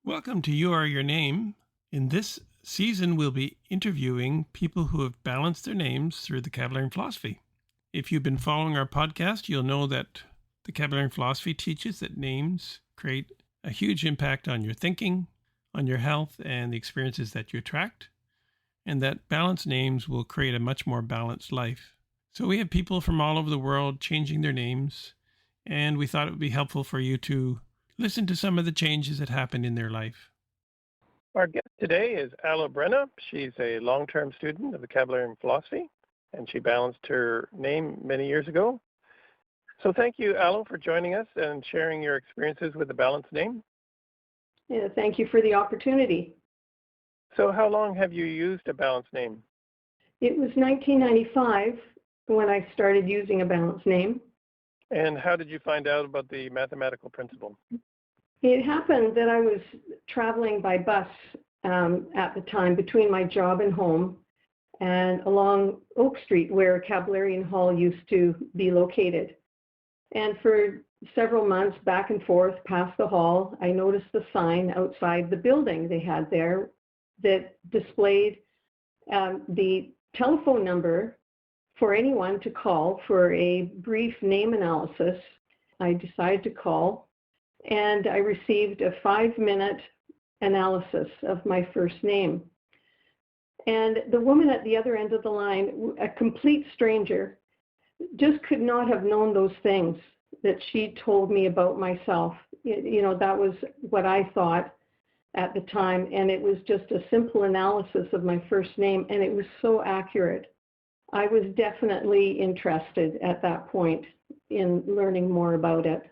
Welcome to You Are Your Name. In this season, we'll be interviewing people who have balanced their names through the Kabbalion philosophy. If you've been following our podcast, you'll know that the Kabbalion philosophy teaches that names create a huge impact on your thinking, on your health, and the experiences that you attract, and that balanced names will create a much more balanced life. So we have people from all over the world changing their names, and we thought it would be helpful for you to listen to some of the changes that happened in their life. Our guest today is Aloe Brenna. She's a long-term student of the Kabbalion philosophy, and she balanced her name many years ago. So thank you, Aloe, for joining us and sharing your experiences with the balanced name. Yeah, thank you for the opportunity. So how long have you used a balanced name? It was 1995 when I started using a balanced name. And how did you find out about the mathematical principle? It happened that I was traveling by bus at the time between my job and home and along Oak Street where Kabbalion Hall used to be located. And for several months back and forth past the hall, I noticed the sign outside the building they had there that displayed the telephone number for anyone to call for a brief name analysis. I decided to call, and I received a 5-minute analysis of my first name. And the woman at the other end of the line, a complete stranger, just could not have known those things that she told me about myself. That was what I thought at the time, and it was just a simple analysis of my first name, and it was so accurate. I was definitely interested at that point in learning more about it.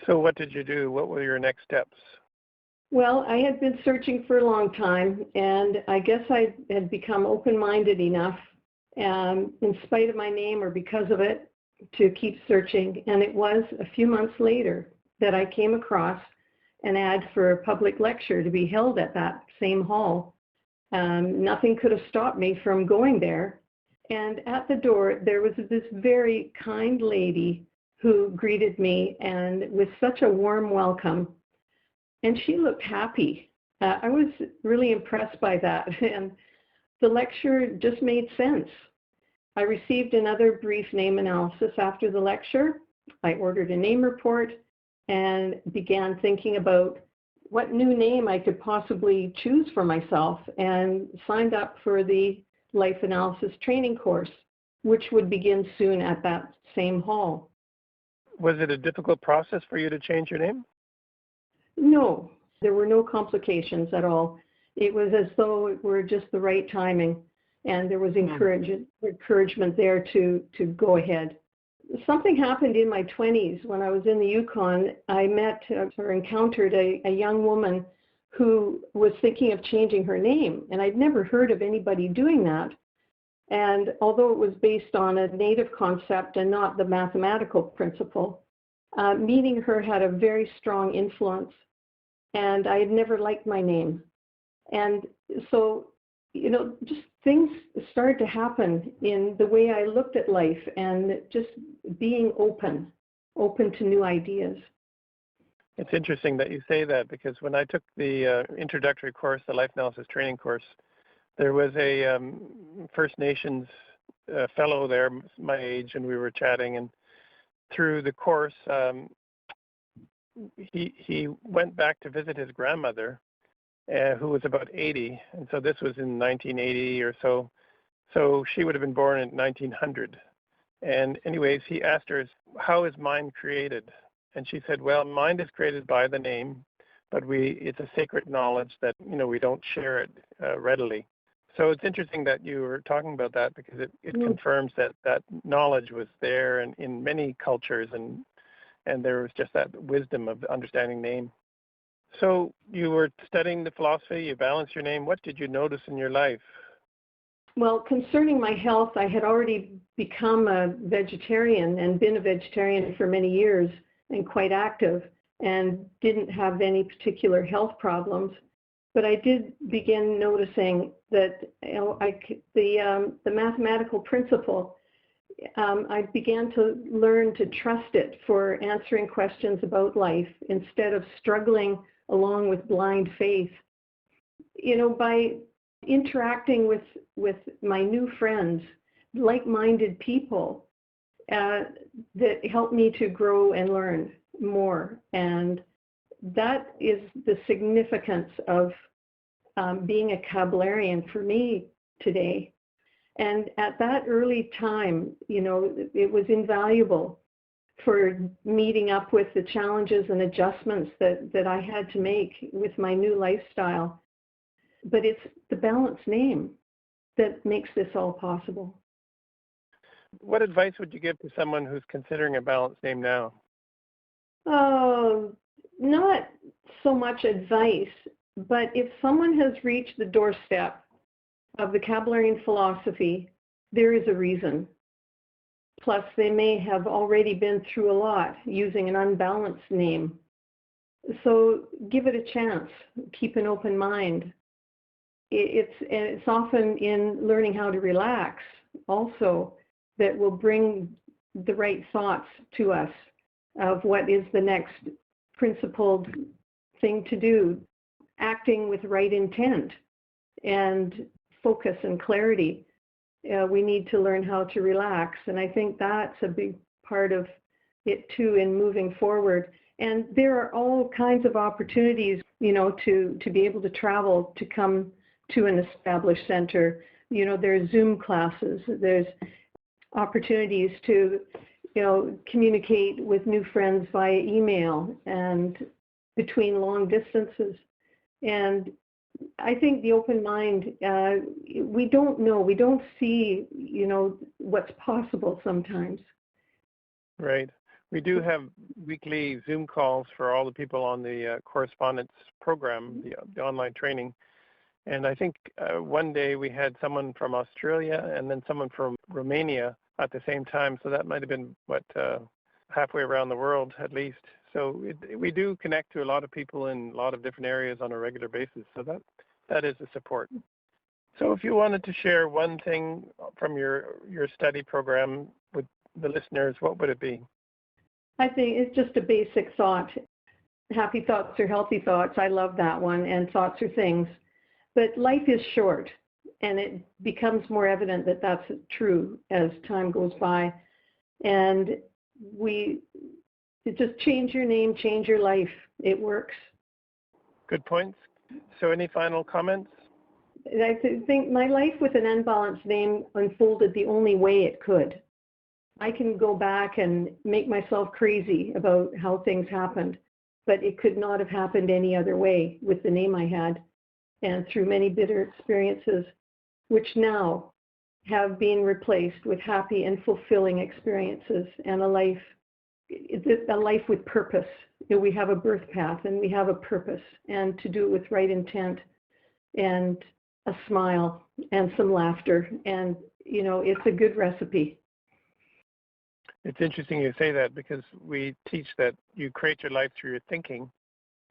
So what did you do? What were your next steps? Well, I had been searching for a long time, and I guess I had become open-minded enough, in spite of my name or because of it, to keep searching. And it was a few months later that I came across an ad for a public lecture to be held at that same hall. Nothing could have stopped me from going there. And at the door, there was this very kind lady who greeted me and with such a warm welcome. And she looked happy. I was really impressed by that. And the lecture just made sense. I received another brief name analysis after the lecture. I ordered a name report and began thinking about what new name I could possibly choose for myself and signed up for the life analysis training course, which would begin soon at that same hall. Was it a difficult process for you to change your name? No, there were no complications at all. It was as though it were just the right timing, and there was encouragement there to go ahead. Something happened in my 20s when I was in the Yukon. I met or encountered a young woman who was thinking of changing her name, and I'd never heard of anybody doing that. And although it was based on a native concept and not the mathematical principle, meeting her had a very strong influence, and I had never liked my name. And so, just things started to happen in the way I looked at life and just being open to new ideas. It's interesting that you say that, because when I took the introductory course, the life analysis training course, there was a First Nations fellow there, my age, and we were chatting. And through the course, he went back to visit his grandmother, who was about 80. And so this was in 1980 or so. So she would have been born in 1900. And anyways, he asked her, how is mind created? And she said, well, mind is created by the name, but it's a sacred knowledge that, we don't share it readily. So it's interesting that you were talking about that, because it confirms that knowledge was there and in many cultures, and there was just that wisdom of understanding name. So you were studying the philosophy, you balanced your name. What did you notice in your life? Well, concerning my health, I had already become a vegetarian and been a vegetarian for many years and quite active, and didn't have any particular health problems. But I did begin noticing that the mathematical principle I began to learn to trust it for answering questions about life instead of struggling along with blind faith. By interacting with my new friends, like-minded people, that helped me to grow and learn more. And that is the significance of being a Kablerian for me today. And at that early time, it was invaluable for meeting up with the challenges and adjustments that I had to make with my new lifestyle. But it's the balanced name that makes this all possible. What advice would you give to someone who's considering a balanced name now? Oh, not so much advice, but if someone has reached the doorstep of the Kablerian philosophy, there is a reason. Plus, they may have already been through a lot using an unbalanced name. So give it a chance. Keep an open mind. It's often in learning how to relax also that will bring the right thoughts to us of what is the next principled thing to do, acting with right intent and focus and clarity. We need to learn how to relax. And I think that's a big part of it too in moving forward. And there are all kinds of opportunities, to be able to travel, to come to an established center. There's Zoom classes, there's opportunities to, communicate with new friends via email and between long distances. And I think the open mind, we don't know, we don't see, what's possible sometimes. Right. We do have weekly Zoom calls for all the people on the correspondence program, the online training. And I think one day we had someone from Australia and then someone from Romania at the same time. So that might have been, halfway around the world at least. So we do connect to a lot of people in a lot of different areas on a regular basis. So that is a support. So if you wanted to share one thing from your study program with the listeners, what would it be? I think it's just a basic thought. Happy thoughts are healthy thoughts. I love that one. And thoughts are things. But life is short, and it becomes more evident that that's true as time goes by. And just change your name, change your life. It works. Good points. So any final comments? I think my life with an unbalanced name unfolded the only way it could. I can go back and make myself crazy about how things happened, but it could not have happened any other way with the name I had. And through many bitter experiences, which now have been replaced with happy and fulfilling experiences and a life with purpose. We have a birth path and we have a purpose, and to do it with right intent and a smile and some laughter. And, it's a good recipe. It's interesting you say that, because we teach that you create your life through your thinking.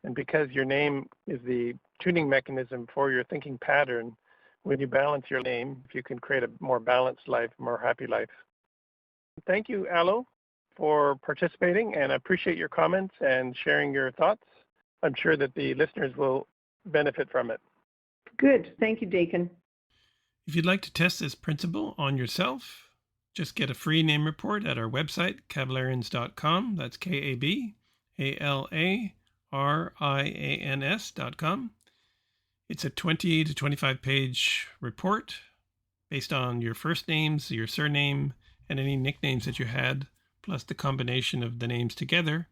And because your name is the tuning mechanism for your thinking pattern, when you balance your name, you can create a more balanced life, more happy life. Thank you, Aloe, for participating, and I appreciate your comments and sharing your thoughts. I'm sure that the listeners will benefit from it. Good. Thank you, Dakin. If you'd like to test this principle on yourself, just get a free name report at our website, kablerians.com. That's KABALARIANS.com. It's a 20 to 25 page report based on your first names, your surname, and any nicknames that you had, plus the combination of the names together.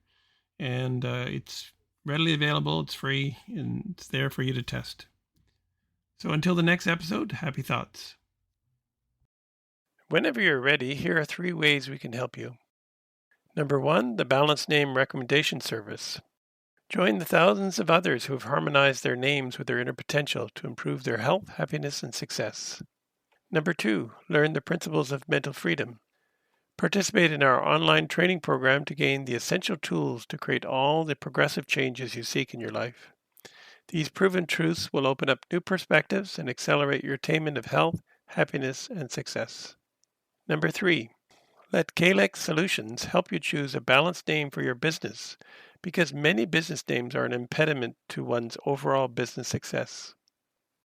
And it's readily available, it's free, and it's there for you to test. So until the next episode, happy thoughts. Whenever you're ready, here are 3 ways we can help you. Number 1, the Balanced Name Recommendation Service. Join the thousands of others who have harmonized their names with their inner potential to improve their health, happiness, and success. Number 2, learn the principles of mental freedom. Participate in our online training program to gain the essential tools to create all the progressive changes you seek in your life. These proven truths will open up new perspectives and accelerate your attainment of health, happiness, and success. Number 3, Let Kalex Solutions help you choose a balanced name for your business, because many business names are an impediment to one's overall business success.